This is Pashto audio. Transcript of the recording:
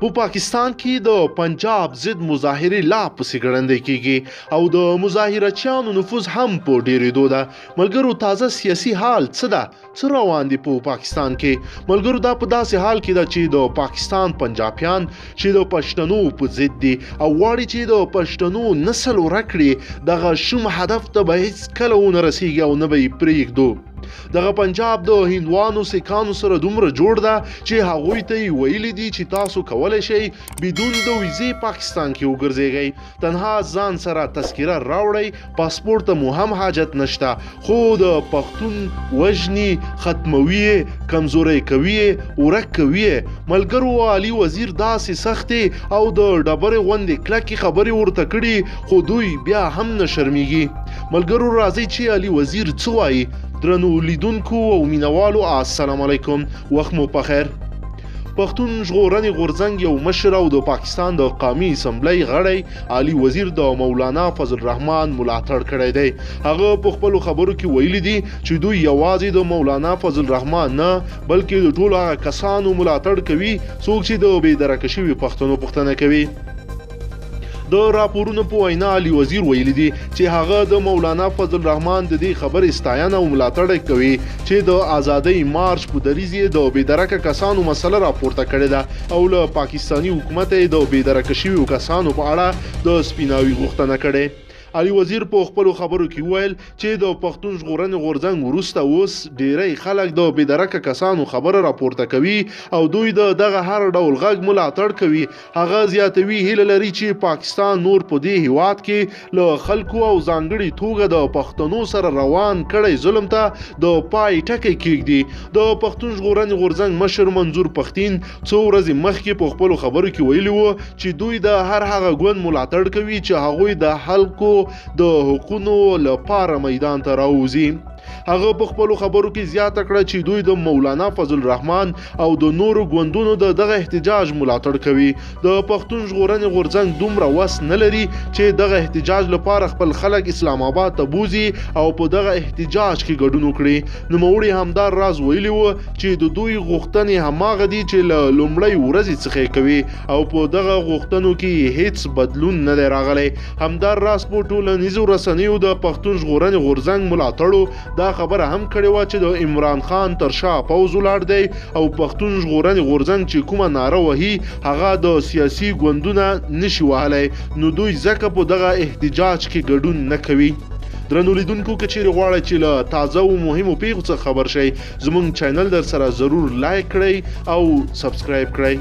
په پاکستان کې د پنجاب ضد مظاهرې لا پسې ګړندې کیږي او د مظاهرچیانو نفوذ هم په ډیرېدو ده. ملګرو تازه سیاسي حال څه ده؟ څه روان دي په پاکستان کې؟ ملګرو دا په داسې حال کې ده چې د پاکستان پنجابیان چې د پښتنو په ضد دي او غواړي چې د پښتنو نسل ورک کړي، دغه شوم هدف ته به هیڅ کله ونه رسیږي او نه به یې پرېږدو. دغه پنجاب د هندوانو سیکانو سره دومره جوړ ده چې هغوی ته یې ویلي دي چې تاسو کولی شئ بدون د ویزې پاکستان کې وګرځېږئ، تنها ځان سره تذکره راوړئ، پاسپورت ته مو هم حاجت نشته، خو د پښتون وژني، ختموي، کمزوری کوي، ورک کوي. ملګرو علي وزیر داسې سختې او د ډبرې غوندې کلکې خبرې ورته کړي، خو دوی بیا هم نه شرمیږي. ملګرو راځئ چې علي وزیر څه وایي. درنو لیدونکو او مینوالو السلام علیکم، وخت مو پخیر. پښتون ژغورنې غورځنګ یو مشر او د پاکستان د قومي اسمبلی غړی علي وزیر د مولانا فضل الرحمن ملاتړ کړی دی. هغه په خپلو خبرو کې ویلي دي چې دوی یوازې د مولانا فضل الرحمن نه بلکې د ټولو هغه کسانو ملاتړ کوي څوک چې د بې درکه شوي پښتنو پوښتنه کوي. د راپورونو په وینا علي وزیر ویلي دي چې هغه د مولانا فضل الرحمن د دې خبرې ستاینه او ملاتړ کوي چې د ازادۍ مارش په دریځ یې د بې درکه کسانو مسله راپورته کړې ده او له پاکستاني حکومت یې د بې درکه شویو کسانو په اړه د سپیناوي غوښتنه کړې. علي وزیر په خپلو خبرو کې وویل چې د پښتون ژغورنې غورځنګ وروسته اوس ډیری خلک د بې درکه کسانو خبره راپورته کوي او دوی د دغه هر ډول غږ ملاتړ کوي. هغه زیاتوي هیله لري چې پاکستان نور په دې هیواد کې له خلکو او ځانګړي توګه د پښتنو سره روان کړی ظلم ته د پای ټکی کېږدي. د پښتون ژغورنې غورځنګ مشر منظور پښتين څو ورځې مخکې په خپلو خبرو کې ویلي وو چې دوی د هر هغه ګوند ملاتړ کوي چې هغوی د خلکو د حقوقو لپاره میدان ته راوځي. هغه په خپلو خبرو کې زیاته کړه چې دوی د مولانا فضل الرحمن او د نورو ګوندونو دغه احتجاج ملاتړ کوي. د پښتون ژغورنې غورځنګ دومره وس نه لري چې دغه احتجاج لپاره خپل خلک اسلام آباد ته بوزي او په دغه احتجاج کې ګډون وکړي. نوموړي همدار راز ویلي وو چې د دوی غوښتنې هماغه دي چې له لومړۍ ورځې څخه کوي او په دغه غوښتنو کې هیڅ بدلون نه دی راغلی. همدار راز په ټولنیزو رسنیو د پښتون ژغورنې غورځنګ ملاتړو دا خبره هم کړې وه چې د عمران خان تر شا پوځ ولاړ دی او پښتون ژغورنې غورځنګ چې کومه ناره وهي هغه د سیاسي ګوندونه نشي وهلی، نو دوی ځکه په دغه احتجاج کې ګډون نه کوي. درنو لیدونکو که چیرې غواړئ چې له تازه او مهمو پیښو څخه خبر شئ، زموږ چینل در سره ضرور لایک کړئ او سبسکرایب کړئ.